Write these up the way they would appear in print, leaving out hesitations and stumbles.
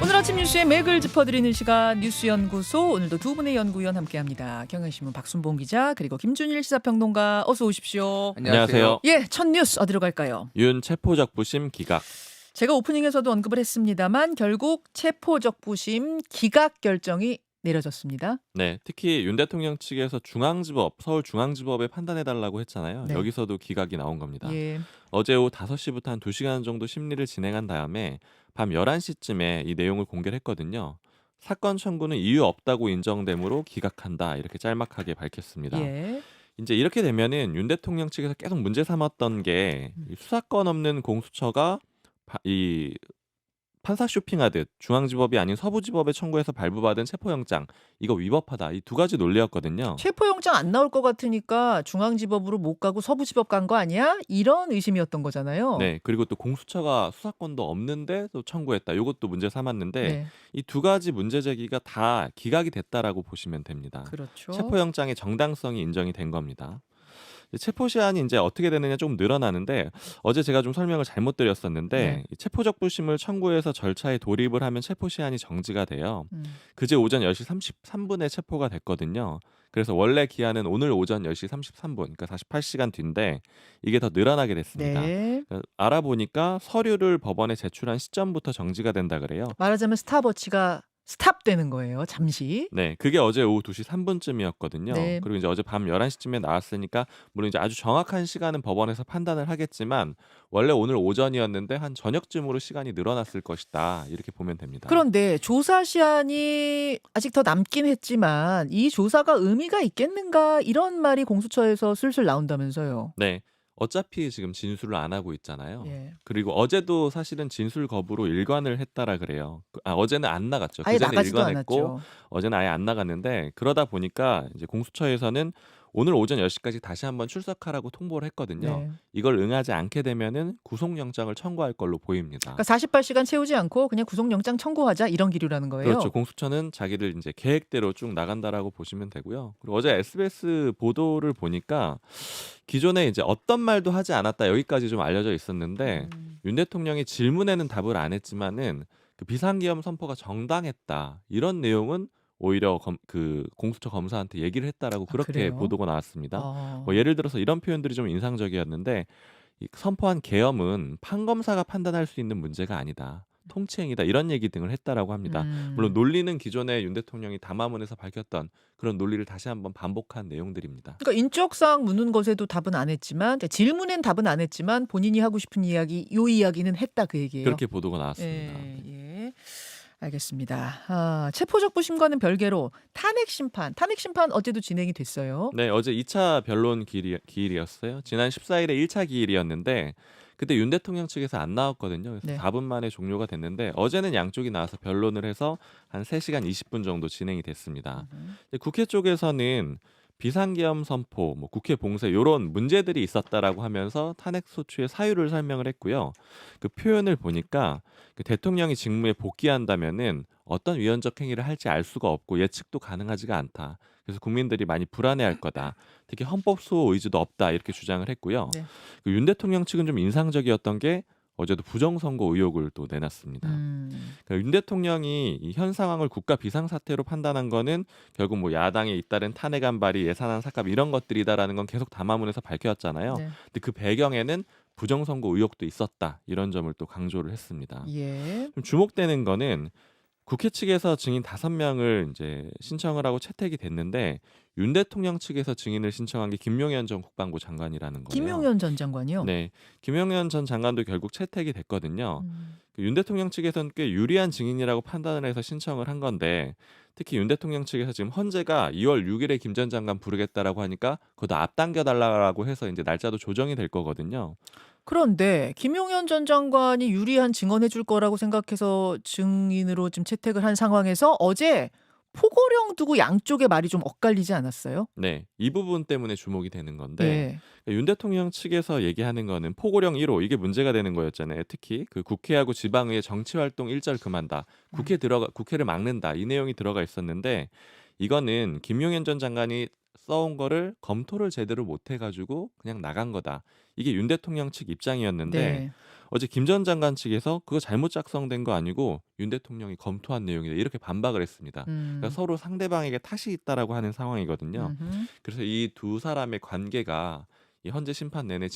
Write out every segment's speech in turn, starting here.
오늘 아침 뉴스의 맥을 짚어드리는 시간 뉴스연구소, 오늘도 두 분의 연구위원 함께합니다. 경향신문 박순봉 기자 그리고 김준일 시사평론가, 어서 오십시오. 안녕하세요. 예, 첫 뉴스 어디로 갈까요? 윤 체포적부심 기각. 제가 오프닝에서도 언급을 했습니다만 결국 체포적부심 기각 결정이 내려졌습니다. 네, 특히 윤 대통령 측에서 중앙지법, 서울중앙지법에 판단해달라고 했잖아요. 네. 여기서도 기각이 나온 겁니다. 예. 어제 오후 5시부터 한 2시간 정도 심리를 진행한 다음에 밤 11시쯤에 이 내용을 공개를 했거든요. 사건 청구는 이유 없다고 인정되므로 기각한다, 이렇게 짤막하게 밝혔습니다. 예. 이제 이렇게 되면은 윤 대통령 측에서 계속 문제 삼았던 게 이 수사권 없는 공수처가 이 판사 쇼핑하듯 중앙지법이 아닌 서부지법에 청구해서 발부받은 체포영장, 이거 위법하다, 이 두 가지 논리였거든요. 체포영장 안 나올 것 같으니까 중앙지법으로 못 가고 서부지법 간 거 아니야? 이런 의심이었던 거잖아요. 네, 그리고 또 공수처가 수사권도 없는데 또 청구했다, 이것도 문제 삼았는데 네. 이 두 가지 문제 제기가 다 기각이 됐다라고 보시면 됩니다. 그렇죠. 체포영장의 정당성이 인정이 된 겁니다. 체포 시한이 이제 어떻게 되느냐 조금 늘어나는데, 어제 제가 좀 설명을 잘못 드렸었는데 네. 이 체포적부심을 청구해서 절차에 돌입을 하면 체포 시한이 정지가 돼요. 음. 그제 오전 10시 33분에 체포가 됐거든요. 그래서 원래 기한은 오늘 오전 10시 33분, 그러니까 48시간 뒤인데 이게 더 늘어나게 됐습니다. 네. 알아보니까 서류를 법원에 제출한 시점부터 정지가 된다 그래요. 말하자면 스탑워치가 스탑되는 거예요. 잠시. 네, 그게 어제 오후 2시 3분쯤이었거든요. 네. 그리고 이제 어제 밤 11시쯤에 나왔으니까 물론 이제 아주 정확한 시간은 법원에서 판단을 하겠지만 원래 오늘 오전이었는데 한 저녁쯤으로 시간이 늘어났을 것이다, 이렇게 보면 됩니다. 그런데 조사 시한이 아직 더 남긴 했지만 이 조사가 의미가 있겠는가, 이런 말이 공수처에서 슬슬 나온다면서요. 네. 어차피 지금 진술을 안 하고 있잖아요. 예. 그리고 어제도 사실은 진술 거부로 일관을 했다라 그래요. 어제는 안 나갔죠. 아예 그제는 나가지도 일관했고 않았죠. 어제는 아예 안 나갔는데, 그러다 보니까 이제 공수처에서는 오늘 오전 10시까지 다시 한번 출석하라고 통보를 했거든요. 네. 이걸 응하지 않게 되면은 구속영장을 청구할 걸로 보입니다. 그러니까 48시간 채우지 않고 그냥 구속영장 청구하자, 이런 기류라는 거예요. 그렇죠. 공수처는 자기들 이제 계획대로 쭉 나간다라고 보시면 되고요. 그리고 어제 SBS 보도를 보니까 기존에 이제 어떤 말도 하지 않았다, 여기까지 좀 알려져 있었는데 윤 대통령이 질문에는 답을 안 했지만은 그 비상계엄 선포가 정당했다, 이런 내용은 오히려 그 공수처 검사한테 얘기를 했다라고 그렇게 그래요? 보도가 나왔습니다. 어. 뭐 예를 들어서 이런 표현들이 좀 인상적이었는데, 이 선포한 계엄은 판검사가 판단할 수 있는 문제가 아니다, 통치행위다, 이런 얘기 등을 했다라고 합니다. 물론 논리는 기존에 윤 대통령이 담화문에서 밝혔던 그런 논리를 다시 한번 반복한 내용들입니다. 그러니까 인적사항 묻는 것에도 답은 안 했지만, 그러니까 질문엔 답은 안 했지만 본인이 하고 싶은 이야기, 요 이야기는 했다, 그 얘기예요. 그렇게 보도가 나왔습니다. 예, 예. 알겠습니다. 체포적부심과는 별개로 탄핵 심판 어제도 진행이 됐어요. 네, 어제 2차 변론 기일이었어요. 지난 14일에 1차 기일이었는데 그때 윤 대통령 측에서 안 나왔거든요. 그래서 네. 4분 만에 종료가 됐는데 어제는 양쪽이 나와서 변론을 해서 한 3시간 20분 정도 진행이 됐습니다. 근데 국회 쪽에서는 비상계엄 선포, 뭐 국회 봉쇄, 이런 문제들이 있었다라고 하면서 탄핵 소추의 사유를 설명을 했고요. 그 표현을 보니까 그 대통령이 직무에 복귀한다면은 어떤 위헌적 행위를 할지 알 수가 없고 예측도 가능하지가 않다, 그래서 국민들이 많이 불안해할 거다, 특히 헌법 수호 의지도 없다, 이렇게 주장을 했고요. 네. 그 윤 대통령 측은 좀 인상적이었던 게 어제도 부정선거 의혹을 또 내놨습니다. 그러니까 윤 대통령이 이 현 상황을 국가 비상사태로 판단한 거는 결국 뭐 야당에 잇따른 탄핵안 발의, 예산안 삭감, 이런 것들이다라는 건 계속 담화문에서 밝혀왔잖아요. 네. 근데 그 배경에는 부정선거 의혹도 있었다, 이런 점을 또 강조를 했습니다. 예. 좀 주목되는 거는 국회 측에서 증인 5명을 이제 신청을 하고 채택이 됐는데 윤 대통령 측에서 증인을 신청한 게 김용현 전 국방부 장관이라는 거예요. 김용현 전 장관이요. 네, 김용현 전 장관도 결국 채택이 됐거든요. 음. 윤 대통령 측에서는 꽤 유리한 증인이라고 판단을 해서 신청을 한 건데, 특히 윤 대통령 측에서 지금 헌재가 2월 6일에 김 전 장관 부르겠다라고 하니까 그것도 앞당겨 달라고 해서 이제 날짜도 조정이 될 거거든요. 그런데 김용현 전 장관이 유리한 증언해 줄 거라고 생각해서 증인으로 지금 채택을 한 상황에서 어제 포고령 두고 양쪽의 말이 좀 엇갈리지 않았어요? 네, 이 부분 때문에 주목이 되는 건데, 예. 윤 대통령 측에서 얘기하는 거는 포고령 1호, 이게 문제가 되는 거였잖아요. 특히 그 국회하고 지방의회 정치활동 일절 금한다, 국회를 막는다, 이 내용이 들어가 있었는데 이거는 김용현 전 장관이 써온 거를 검토를 제대로 못 해가지고 그냥 나간 거다, 이게 윤 대통령 측 입장이었는데 네. 어제 김 전 장관 측에서 "그거 잘못 작성된 거 아니고 윤 대통령이 검토한 내용이다." 이렇게 반박을 했습니다. 그러니까 음. 서로 상대방에게 탓이 있다라고 하는 상황이거든요. 음흠. 그래서 이 두 사람의 관계가 이 헌재 심판 내내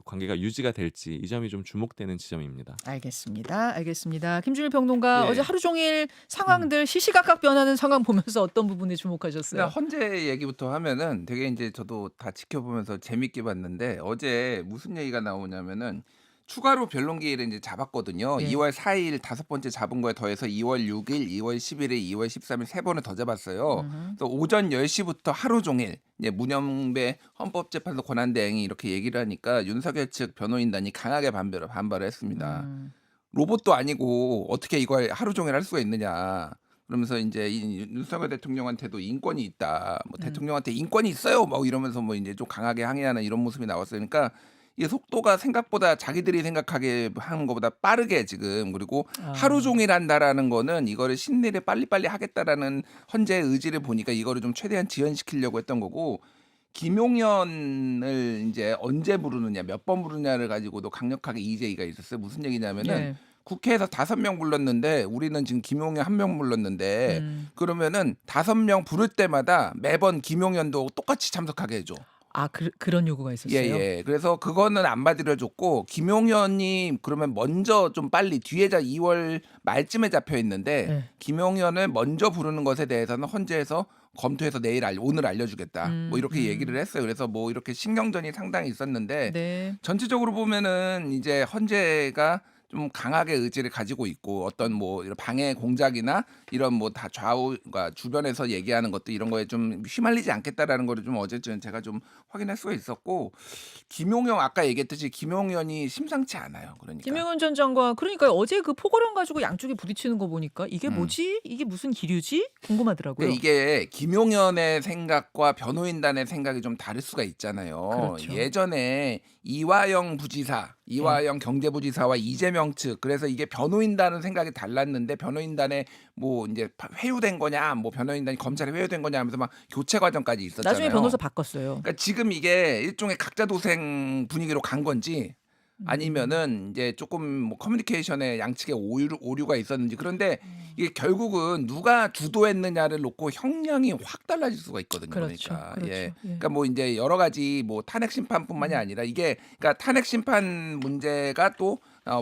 관계가 유지가 될지 이 점이 좀 주목되는 지점입니다. 알겠습니다. 알겠습니다. 김준일 평론가 어제 예. 하루 종일 음. 상황들 시시각각 변하는 상황 보면서 어떤 부분에 일단 주목하셨어요? 헌재 얘기부터 하면은 되게 인제 저도 다 지켜보면서 재밌게 봤는데 어제 무슨 얘기가 나오냐면은 추가로 변론 기일을 인제 잡았거든요. 예. 2월 4일 다섯 번째 잡은 거에 더해서 2월 6 일, 2월 11 일, 2월 13일 세 번을 더 잡았어요. 음흠. 그래서 오전 10 시부터 하루 종일 이제 문영배 헌법재판소 권한대행이 이렇게 얘기를 하니까 윤석열 측 변호인단이 강하게 반발을 했습니다. 음. 로봇도 아니고 어떻게 이걸 하루 종일 할 수가 있느냐. 그러면서 인제 이 윤석열 대통령한테도 인권이 있다. 뭐 음. 대통령한테 인권이 있어요. 뭐 이러면서 뭐 인제 좀 강하게 항의하는 이런 모습이 나왔어요. 그러니까 이게 속도가 생각보다 자기들이 생각하게 하는 것보다 빠르게 지금 그리고 하루 아. 종일 한다라는 거는 이거를 심리를 빨리빨리 하겠다라는 헌재의 의지를 보니까 이거를 좀 최대한 지연시키려고 했던 거고 김용현을 인제 언제 부르느냐 몇 번 부르냐를 가지고도 강력하게 이의제기가 있었어요. 무슨 얘기냐면은 네. 국회에서 5명 불렀는데 우리는 지금 김용현 1명 불렀는데 음. 그러면은 5명 부를 때마다 매번 김용현도 똑같이 참석하게 해 줘. 아 그런 요구가 있었어요? 예예. 그래서 그거는 안 받으려 줬고 김용현이 그러면 먼저 좀 빨리 뒤에 2월 말쯤에 잡혀 있는데 네. 김용현을 먼저 부르는 것에 대해서는 헌재에서 검토해서 오늘 알려주겠다. 뭐 이렇게 얘기를 했어요. 그래서 뭐 이렇게 신경전이 상당히 있었는데 네. 전체적으로 보면은 이제 헌재가 좀 강하게 의지를 가지고 있고 어떤 뭐 이런 방해 공작이나 이런 뭐 다 좌우가 주변에서 얘기하는 것도 이런 거에 좀 휘말리지 않겠다라는 거를 좀 어제쯤 제가 좀 확인할 수가 있었고 김용현 아까 얘기했듯이 김용현이 심상치 않아요. 그러니까. 김용현 전 장관 그러니까요. 어제 그 포고령 가지고 양쪽이 부딪히는 거 보니까 이게 음. 뭐지? 이게 무슨 기류지? 궁금하더라고요. 근데 이게 김용현의 생각과 변호인단의 생각이 좀 다를 수가 있잖아요. 그렇죠. 예전에 이화영 부지사, 이화영 경제부지사와 이재명 측 그래서 이게 변호인단은 생각이 달랐는데 변호인단에 뭐 이제 회유된 거냐, 뭐 변호인단이 검찰에 회유된 거냐 하면서 막 교체 과정까지 있었잖아요. 나중에 변호사 바꿨어요. 그러니까 지금 이게 일종의 각자 도생 분위기로 간 건지 아니면은 이제 조금 뭐 커뮤니케이션에 양측에 오류가 있었는지 그런데 이게 결국은 누가 주도했느냐를 놓고 형량이 확 달라질 수가 있거든요. 그렇죠. 그러니까 그렇죠. 예. 예. 그러니까 뭐 이제 여러 가지 뭐 탄핵 심판뿐만이 아니라 이게 그러니까 탄핵 심판 문제가 또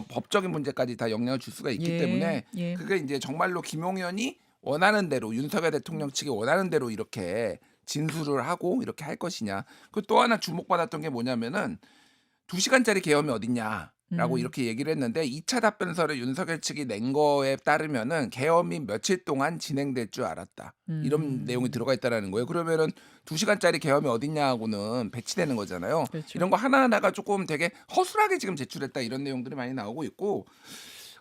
법적인 문제까지 다 영향을 줄 수가 있기 예. 때문에 예. 그게 이제 정말로 김용현이 원하는 대로 윤석열 대통령 측이 원하는 대로 이렇게 진술을 하고 이렇게 할 것이냐. 그리고 또 하나 주목받았던 게 뭐냐면은 2시간짜리 계엄이 어딨냐라고 이렇게 얘기를 했는데 2차 답변서를 윤석열 측이 낸 거에 따르면은 계엄이 며칠 동안 진행될 줄 알았다. 이런 내용이 들어가 있다라는 거예요. 그러면은 2시간짜리 계엄이 어딨냐하고는 배치되는 거잖아요. 그렇죠. 이런 거 하나하나가 조금 되게 허술하게 지금 제출했다 이런 내용들이 많이 나오고 있고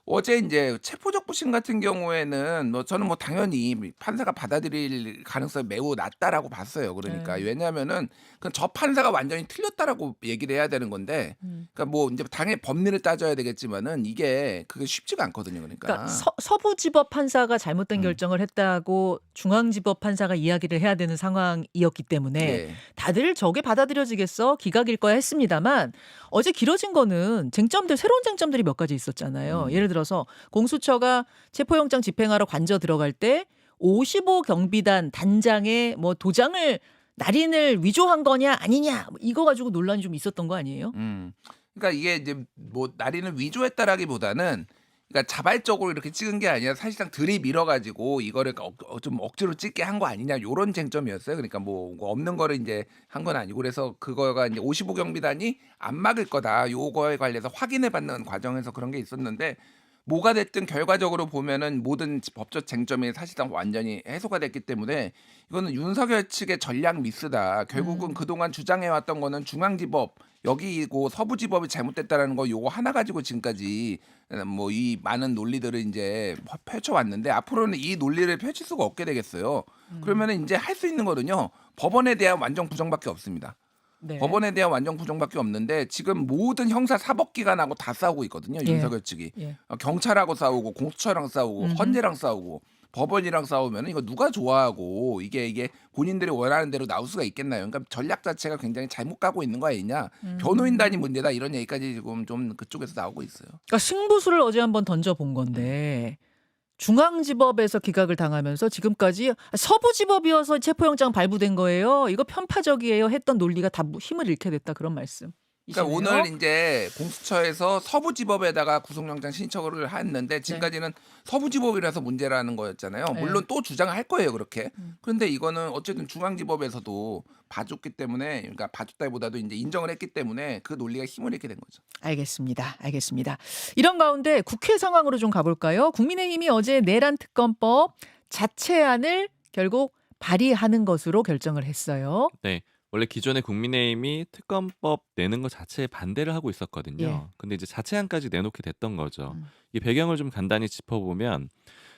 어제 이제 체포적 부심 같은 경우에는 뭐 저는 뭐 당연히 판사가 받아들일 가능성이 매우 낮다라고 봤어요. 그러니까 네. 왜냐하면은 그건 저 판사가 완전히 틀렸다라고 얘기를 해야 되는 건데, 그러니까 뭐 이제 당연히 법리를 따져야 되겠지만은 이게 그게 쉽지가 않거든요. 그러니까. 그러니까 서부지법 판사가 잘못된 결정을 했다고 중앙지법 판사가 이야기를 해야 되는 상황이었기 때문에 예. 다들 저게 받아들여지겠어? 기각일 거야 했습니다만 어제 길어진 거는 새로운 쟁점들이 몇 가지 있었잖아요. 예를 들어서 공수처가 체포영장 집행하러 관저 들어갈 때 55 경비단 단장의 뭐 도장을 날인을 위조한 거냐 아니냐 이거 가지고 논란이 좀 있었던 거 아니에요? 그러니까 이게 이제 뭐 날인을 위조했다라기보다는 그러니까 자발적으로 이렇게 찍은 게 아니라 사실상 들이밀어 가지고 이거를 좀 억지로 찍게 한 거 아니냐 요런 쟁점이었어요. 그러니까 뭐 없는 거를 이제 한 건 아니고 그래서 그거가 이제 55 경비단이 안 막을 거다. 요거에 관해서 확인해 받는 과정에서 그런 게 있었는데 뭐가 됐든 결과적으로 보면은 모든 법적 쟁점이 사실상 완전히 해소가 됐기 때문에 이거는 윤석열 측의 전략 미스다. 결국은 그동안 주장해왔던 거는 중앙지법 여기고 서부지법이 잘못됐다라는 거 요거 하나 가지고 지금까지 뭐 이 많은 논리들을 이제 펼쳐왔는데 앞으로는 이 논리를 펼칠 수가 없게 되겠어요. 그러면은 이제 할 수 있는 거는요 법원에 대한 완전 부정밖에 없습니다. 네. 법원에 대한 완전 부정밖에 없는데 지금 모든 형사 사법기관하고 다 싸우고 있거든요. 예. 윤석열 측이. 예. 경찰하고 싸우고 공수처랑 싸우고 헌재랑 싸우고 법원이랑 싸우면 이거 누가 좋아하고 이게 본인들이 원하는 대로 나올 수가 있겠나요? 그러니까 전략 자체가 굉장히 잘못 가고 있는 거 아니냐. 변호인단이 문제다 이런 얘기까지 지금 좀 그쪽에서 나오고 있어요. 그러니까 승부수를 어제 한번 던져본 건데 중앙지법에서 기각을 당하면서 지금까지 서부지법이어서 체포영장 발부된 거예요. 이거 편파적이에요. 했던 논리가 다 힘을 잃게 됐다 그런 말씀. 그러니까 오늘 이제 공수처에서 서부지법에다가 구속영장 신청을 했는데 지금까지는 서부지법이라서 문제라는 거였잖아요. 네. 물론 또 주장할 거예요 그렇게. 음. 그런데 이거는 어쨌든 중앙지법에서도 봐줬기 때문에, 그러니까 봐줬다기보다도 이제 인정을 했기 때문에 그 논리가 힘을 잃게 된 거죠. 알겠습니다. 알겠습니다. 이런 가운데 국회 상황으로 좀 가볼까요? 국민의힘이 어제 내란 특검법 자체안을 결국 발의하는 것으로 결정을 했어요. 네. 원래 기존에 국민의힘이 특검법 내는 것 자체에 반대를 하고 예. 있었거든요. 근데 이제 자체안까지 내놓게 됐던 거죠. 음. 이 배경을 좀 간단히 짚어보면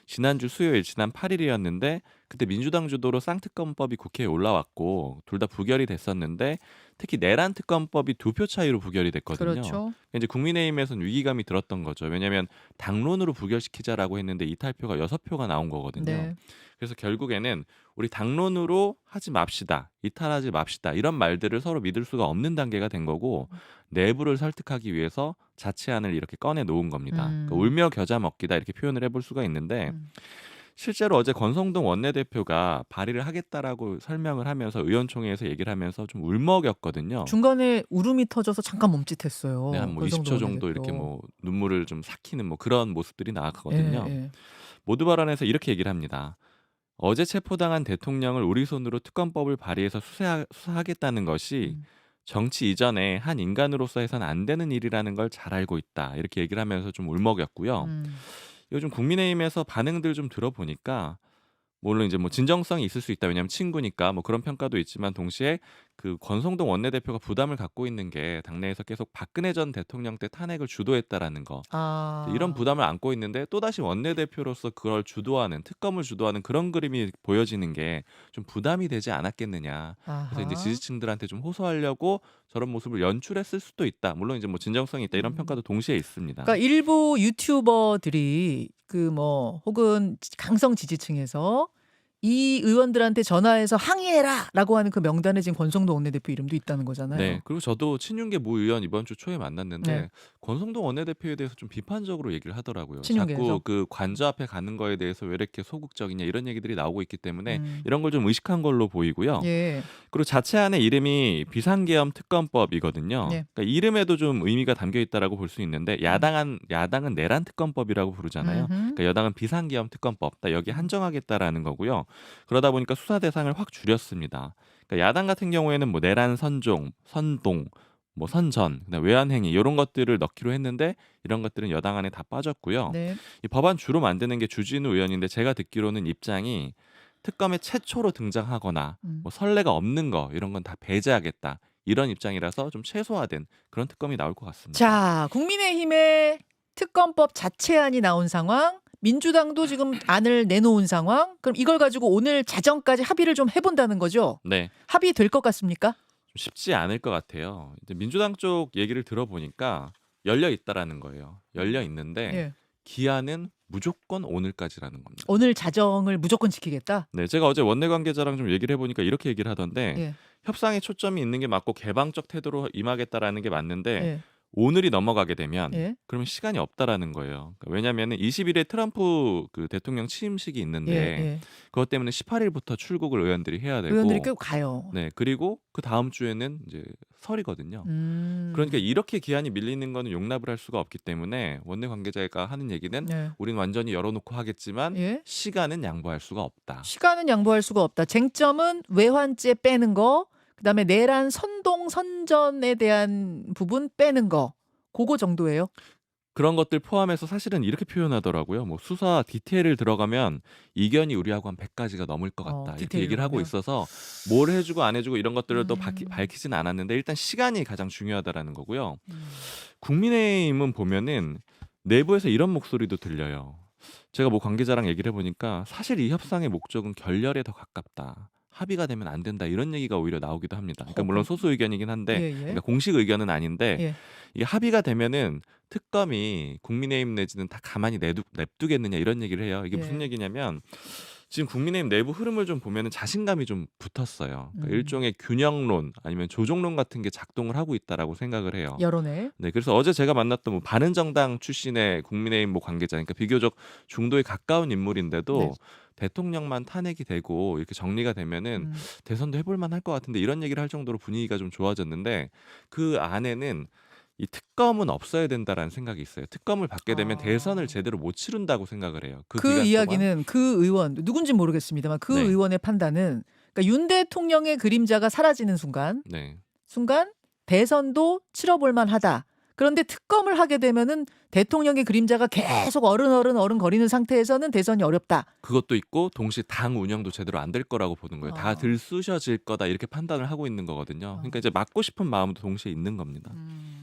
지난주 수요일 지난 8일이었는데 그때 민주당 주도로 쌍특검법이 국회에 올라왔고 둘 다 부결이 됐었는데 특히 내란 특검법이 2표 차이로 부결이 됐거든요. 그렇죠. 이제 국민의힘에서는 위기감이 들었던 거죠. 왜냐하면 당론으로 부결시키자라고 했는데 이탈표가 6표가 나온 거거든요. 네. 그래서 결국에는 우리 당론으로 하지 맙시다, 이탈하지 맙시다 이런 말들을 서로 믿을 수가 없는 단계가 된 거고 내부를 설득하기 위해서 자체안을 이렇게 꺼내 놓은 겁니다. 그러니까 울며 겨자 먹기다 이렇게 표현을 해볼 수가 있는데 실제로 어제 권성동 원내대표가 발의를 하겠다라고 설명을 하면서 의원총회에서 얘기를 하면서 좀 울먹였거든요. 중간에 울음이 터져서 잠깐 멈칫했어요. 네, 한 뭐 권성동 20초 정도 이렇게 원내대표. 뭐 눈물을 좀 삭히는 뭐 그런 모습들이 나왔거든요. 예, 예. 모두 발언에서 이렇게 얘기를 합니다. 어제 체포당한 대통령을 우리 손으로 특검법을 발의해서 수사하겠다는 것이 정치 이전에 한 인간으로서 해서는 안 되는 일이라는 걸 잘 알고 있다. 이렇게 얘기를 하면서 좀 울먹였고요. 요즘 국민의힘에서 반응들 좀 들어보니까 물론 이제 뭐 진정성이 있을 수 있다. 왜냐하면 친구니까 뭐 그런 평가도 있지만 동시에 그 권성동 원내대표가 부담을 갖고 있는 게 당내에서 계속 박근혜 전 대통령 때 탄핵을 주도했다라는 거. 아. 이런 부담을 안고 있는데 또다시 원내대표로서 그걸 주도하는 특검을 주도하는 그런 그림이 보여지는 게 좀 부담이 되지 않았겠느냐. 그래서 이제 아하. 지지층들한테 좀 호소하려고 저런 모습을 연출했을 수도 있다. 물론 이제 뭐 진정성이 있다 이런 평가도 동시에 있습니다. 그러니까 일부 유튜버들이 그 뭐 혹은 강성 지지층에서 이 의원들한테 전화해서 항의해라라고 하는 그 명단에 지금 권성동 원내대표 이름도 있다는 거잖아요. 네. 그리고 저도 친윤계 모 의원 이번 주 초에 만났는데 네. 권성동 원내대표에 대해서 좀 비판적으로 얘기를 하더라고요. 친윤계에서? 자꾸 그 관저 앞에 가는 거에 대해서 왜 이렇게 소극적이냐 이런 얘기들이 나오고 있기 때문에 음. 이런 걸 좀 의식한 걸로 보이고요. 예. 그리고 자체안의 이름이 비상계엄 특검법이거든요. 네. 그러니까 이름에도 좀 의미가 담겨 있다라고 볼 수 있는데 야당은 내란 특검법이라고 부르잖아요. 그러니까 여당은 비상계엄 특검법, 딱 여기 한정하겠다라는 거고요. 그러다 보니까 수사 대상을 확 줄였습니다. 그러니까 야당 같은 경우에는 뭐 내란 선종, 선동, 뭐 선전, 그다음에 외환행위 이런 것들을 넣기로 했는데 이런 것들은 여당 안에 다 빠졌고요. 네. 이 법안 주로 만드는 게 주진우 의원인데 제가 듣기로는 입장이 특검에 최초로 등장하거나 뭐 선례가 없는 거 이런 건 다 배제하겠다 이런 입장이라서 좀 최소화된 그런 특검이 나올 것 같습니다. 자, 국민의힘의 특검법 자체안이 나온 상황, 민주당도 지금 안을 내놓은 상황. 그럼 이걸 가지고 오늘 자정까지 합의를 좀 해본다는 거죠? 네, 합의될 것 같습니까? 좀 쉽지 않을 것 같아요. 이제 민주당 쪽 얘기를 들어보니까 열려 있다라는 거예요. 열려 있는데 예. 기한은 무조건 오늘까지라는 겁니다. 오늘 자정을 무조건 지키겠다. 네, 제가 어제 원내 관계자랑 좀 얘기를 해보니까 이렇게 얘기를 하던데 예. 협상에 초점이 있는 게 맞고 개방적 태도로 임하겠다라는 게 맞는데 예. 오늘이 넘어가게 되면 예. 그러면 시간이 없다라는 거예요. 그러니까 왜냐하면 20일에 트럼프 그 대통령 취임식이 있는데 예. 예. 그것 때문에 18일부터 출국을 의원들이 해야 되고 의원들이 꽤 가요. 네, 그리고 그 다음 주에는 이제 설이거든요. 그러니까 이렇게 기한이 밀리는 거는 용납을 할 수가 없기 때문에 원내 관계자가 하는 얘기는 네. 우린 완전히 열어놓고 하겠지만 예. 시간은 양보할 수가 없다. 시간은 양보할 수가 없다. 쟁점은 외환죄 빼는 거, 그다음에 내란 선동 선전에 대한 부분 빼는 거. 그거 정도예요. 그런 것들 포함해서 사실은 이렇게 표현하더라고요. 뭐 수사 디테일을 들어가면 이견이 우리하고 한 100가지가 넘을 것 같다. 이렇게 디테일로 얘기를 하고 보면. 있어서 뭘 해주고 안 해주고 이런 것들을 또 밝히진 않았는데 일단 시간이 가장 중요하다라는 거고요. 국민의힘은 보면은 내부에서 이런 목소리도 들려요. 제가 뭐 관계자랑 얘기를 해보니까 사실 이 협상의 목적은 결렬에 더 가깝다. 합의가 되면 안 된다 이런 얘기가 오히려 나오기도 합니다. 그러니까 물론 어, 소수 의견이긴 한데 예, 예. 그러니까 공식 의견은 아닌데 예. 이게 합의가 되면은 특검이 국민의힘 내지는 다 가만히 냅두겠느냐 이런 얘기를 해요. 이게 무슨 예. 얘기냐면 지금 국민의힘 내부 흐름을 좀 보면은 자신감이 좀 붙었어요. 그러니까 일종의 균형론 아니면 조종론 같은 게 작동을 하고 있다라고 생각을 해요. 여론에. 네, 그래서 어제 제가 만났던 뭐 바른정당 출신의 국민의힘 뭐 관계자, 그러니까 비교적 중도에 가까운 네. 인물인데도 대통령만 탄핵이 되고 이렇게 정리가 되면은 대선도 해볼 만할 것 같은데 이런 얘기를 할 정도로 분위기가 좀 좋아졌는데 그 안에는 이 특검은 없어야 된다라는 생각이 있어요. 특검을 받게 되면 아. 대선을 제대로 못 치른다고 생각을 해요. 그 그 기간 동안. 이야기는 그 의원 누군지 모르겠습니다만 그 네. 의원의 판단은 그러니까 윤 대통령의 그림자가 사라지는 순간 네. 대선도 치러볼 만하다. 그런데 특검을 하게 되면은 대통령의 그림자가 계속 어른거리는 상태에서는 대선이 어렵다. 그것도 있고 동시에 당 운영도 제대로 안 될 거라고 보는 거예요. 다 들쑤셔질 거다 이렇게 판단을 하고 있는 거거든요. 그러니까 이제 막고 싶은 마음도 동시에 있는 겁니다.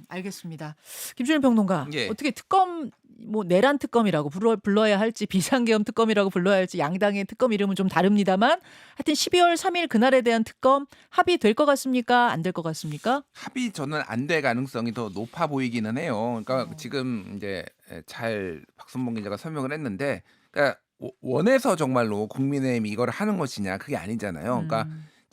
알겠습니다. 김준일 평론가, 예. 어떻게 특검 뭐 내란 특검이라고 불러야 할지 비상계엄 특검이라고 불러야 할지 양당의 특검 이름은 좀 다릅니다만 하여튼 12월 3일 그날에 대한 특검 합의될 것 같습니까? 안 될 것 같습니까? 합의 저는 안 될 가능성이 더 높아 보이기는 해요. 그러니까 지금 이제 잘 박순봉 기자가 설명을 했는데, 그러니까 원해서 정말로 국민의힘이 이걸 하는 것이냐 그게 아니잖아요. 그러니까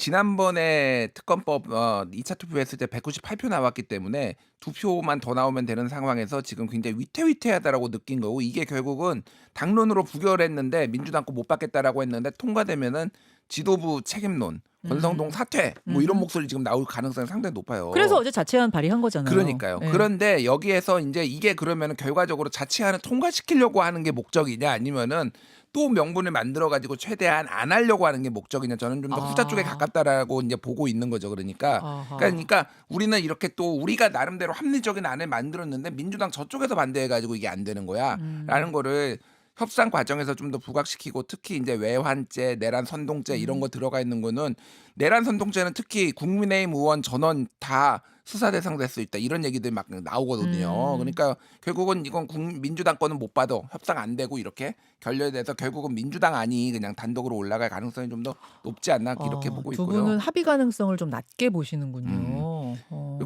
지난번에 특검법 2차 투표했을 때 198표 나왔기 때문에 2표만 더 나오면 되는 상황에서 지금 굉장히 위태위태하다라고 느낀 거고, 이게 결국은 당론으로 부결했는데 민주당 거 못 받겠다라고 했는데 통과되면은 지도부 책임론, 권성동 사퇴 뭐 이런 목소리 지금 나올 가능성이 상당히 높아요. 그래서 어제 자체안 발의한 거잖아요. 그러니까요. 예. 그런데 여기에서 이제 이게 그러면 결과적으로 자치안을 통과시키려고 하는 게 목적이냐 아니면은 또 명분을 만들어 가지고 최대한 안 하려고 하는 게 목적이냐, 저는 좀 더 후자 쪽에 가깝다라고 이제 보고 있는 거죠. 그러니까 우리는 이렇게 또 우리가 나름대로 합리적인 안을 만들었는데 민주당 저쪽에서 반대해 가지고 이게 안 되는 거야라는 거를 협상 과정에서 좀 더 부각시키고, 특히 이제 외환죄, 내란 선동죄 이런 거 들어가 있는 거는, 내란 선동죄는 특히 국민의힘 의원 전원 다 수사 대상 될 수 있다 이런 얘기들이 막 나오거든요. 그러니까 결국은 이건 민주당 거는 못 받아, 협상 안 되고 이렇게 결렬돼서 결국은 민주당 안이 그냥 단독으로 올라갈 가능성이 좀 더 높지 않나 이렇게 보고 두 있고요. 분은 합의 가능성을 좀 낮게 보시는군요.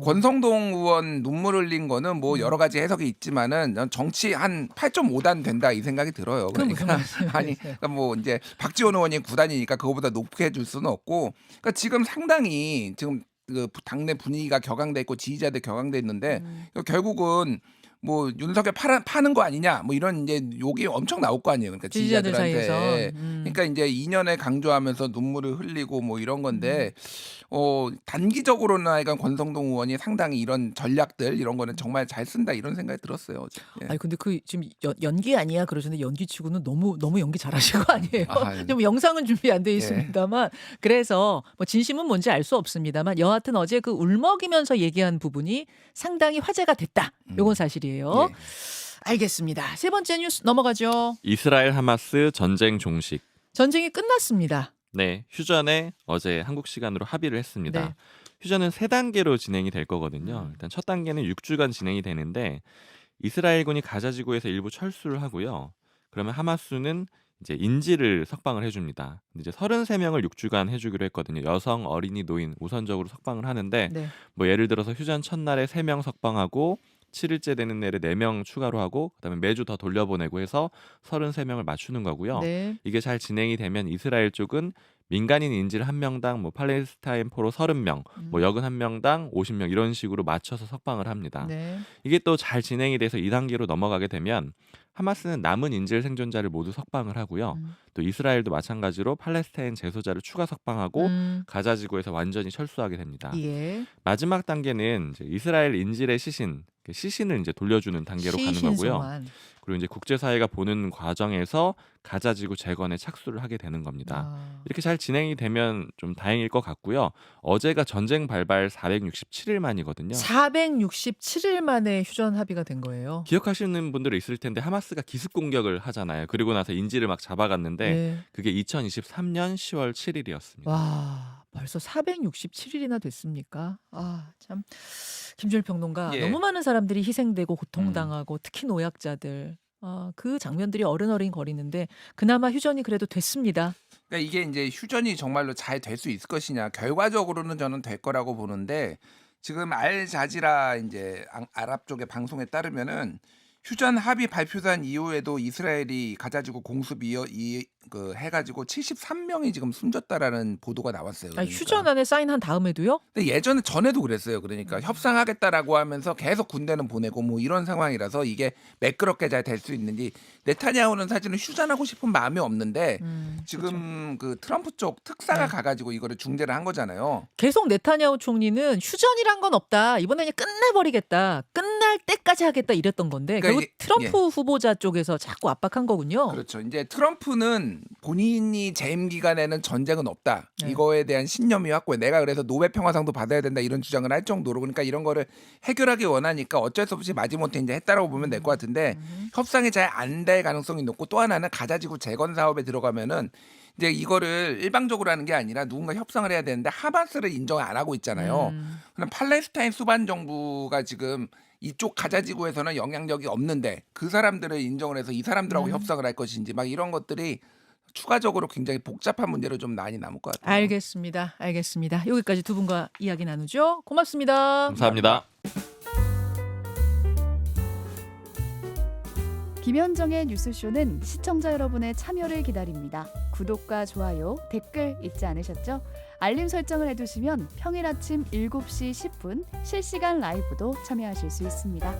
권성동 의원 눈물 흘린 거는 뭐 여러 가지 해석이 있지만은 정치 한 8.5단 된다 이 생각이 들어요. 그건 무슨 그러니까 말씀이세요? 아니, 그러니까 뭐 이제 박지원 의원이 9단이니까 그거보다 높게 줄 수는 없고, 그러니까 지금 상당히 지금 그 당내 분위기가 격앙돼 있고 지지자들 격앙돼 있는데 결국은 뭐 윤석열 파는 거 아니냐 뭐 이런 이제 욕이 엄청 나올 거 아니에요. 그러니까 지지자들 지지자들한테. 사이에서. 그러니까 이제 2년을 강조하면서 눈물을 흘리고 뭐 이런 건데 단기적으로는 약간 권성동 의원이 상당히 이런 전략들 이런 거는 정말 잘 쓴다 이런 생각이 들었어요. 어제. 예. 아니 근데 그 지금 연기 아니야 그러시는데 연기치고는 너무 연기 잘하신 거 아니에요? 아, 좀 영상은 준비 안 돼 예. 있습니다만 그래서 뭐 진심은 뭔지 알 수 없습니다만 여하튼 어제 그 울먹이면서 얘기한 부분이 상당히 화제가 됐다. 요건 사실이에요. 예. 알겠습니다. 세 번째 뉴스 넘어가죠. 이스라엘 하마스 전쟁 종식. 전쟁이 끝났습니다. 네, 휴전에 어제 한국 시간으로 합의를 했습니다. 네. 휴전은 3단계로 진행이 될 거거든요. 일단 첫 단계는 6주간 진행이 되는데 이스라엘군이 가자지구에서 일부 철수를 하고요. 그러면 하마스는 이제 인질을 석방을 해줍니다. 이제 33명을 6주간 해주기로 했거든요. 여성, 어린이, 노인 우선적으로 석방을 하는데 네. 뭐 예를 들어서 휴전 첫날에 3명 석방하고 7일째 되는 날에 4명 추가로 하고 그다음에 매주 더 돌려보내고 해서 33명을 맞추는 거고요. 네. 이게 잘 진행이 되면 이스라엘 쪽은 민간인 인질 1명당 뭐 팔레스타인 포로 30명, 뭐 여군 1명당 50명 이런 식으로 맞춰서 석방을 합니다. 네. 이게 또 잘 진행이 돼서 2단계로 넘어가게 되면 하마스는 남은 인질 생존자를 모두 석방을 하고요. 또 이스라엘도 마찬가지로 팔레스타인 재소자를 추가 석방하고 가자지구에서 완전히 철수하게 됩니다. 예. 마지막 단계는 이제 이스라엘 인질의 시신을 이제 돌려주는 단계로 가는 거고요. 시신송환. 그리고 이제 국제사회가 보는 과정에서 가자지구 재건에 착수를 하게 되는 겁니다. 아. 이렇게 잘 진행이 되면 좀 다행일 것 같고요. 어제가 전쟁 발발 467일 만이거든요. 467일 만에 휴전 합의가 된 거예요. 기억하시는 분들이 있을 텐데 하마스가 기습 공격을 하잖아요. 그리고 나서 인질을 막 잡아갔는데 네. 그게 2023년 10월 7일이었습니다. 와, 벌써 467일이나 됐습니까? 아, 참. 김준일 평론가, 예. 너무 많은 사람들이 희생되고 고통당하고 특히 노약자들 그 장면들이 어른거리는데 그나마 휴전이 그래도 됐습니다. 그러니까 이게 이제 휴전이 정말로 잘 될 수 있을 것이냐. 결과적으로는 저는 될 거라고 보는데 지금 알자지라 이제 아랍 쪽의 방송에 따르면은 휴전 합의 발표된 이후에도 이스라엘이 가자지구 공습 해가지고 73명이 지금 숨졌다라는 보도가 나왔어요. 그러니까. 휴전안에 사인한 다음에도요? 근데 전에도 그랬어요. 그러니까 협상하겠다라고 하면서 계속 군대는 보내고 뭐 이런 상황이라서 이게 매끄럽게 잘 될 수 있는지 내타냐후는 사실은 휴전하고 싶은 마음이 없는데 지금 그 트럼프 쪽 특사가 네. 가가지고 이거를 중재를 한 거잖아요. 계속 네타냐후 총리는 휴전이란 건 없다. 이번에 그냥 끝내버리겠다. 끝날 때까지 하겠다 이랬던 건데 그러니까 결국 이게- 트럼프 후보자 쪽에서 자꾸 압박한 거군요. 그렇죠. 이제 트럼프는 본인이 재임 기간에는 전쟁은 없다. 네. 이거에 대한 신념이 확고해. 내가 그래서 노벨 평화상도 받아야 된다 이런 주장을 할 정도로 그러니까 이런 거를 해결하기 원하니까 어쩔 수 없이 마지못해 이제 했다라고 보면 될 것 같은데 협상이 잘 안 될 가능성이 높고 또 하나는 가자지구 재건 사업에 들어가면은 이제 이거를 일방적으로 하는 게 아니라 누군가 협상을 해야 되는데 하마스를 인정을 안 하고 있잖아요. 그럼 팔레스타인 수반 정부가 지금 이쪽 가자지구에서는 영향력이 없는데 그 사람들을 인정을 해서 이 사람들하고 협상을 할 것인지 막 이런 것들이 추가적으로 굉장히 복잡한 문제로 좀 많이 남을 것 같아요. 알겠습니다. 여기까지 두 분과 이야기 나누죠. 고맙습니다. 감사합니다. 김현정의 뉴스쇼는 시청자 여러분의 참여를 기다립니다. 구독과 좋아요, 댓글 잊지 않으셨죠? 알림 설정을 해두시면 평일 아침 7시 10분 실시간 라이브도 참여하실 수 있습니다.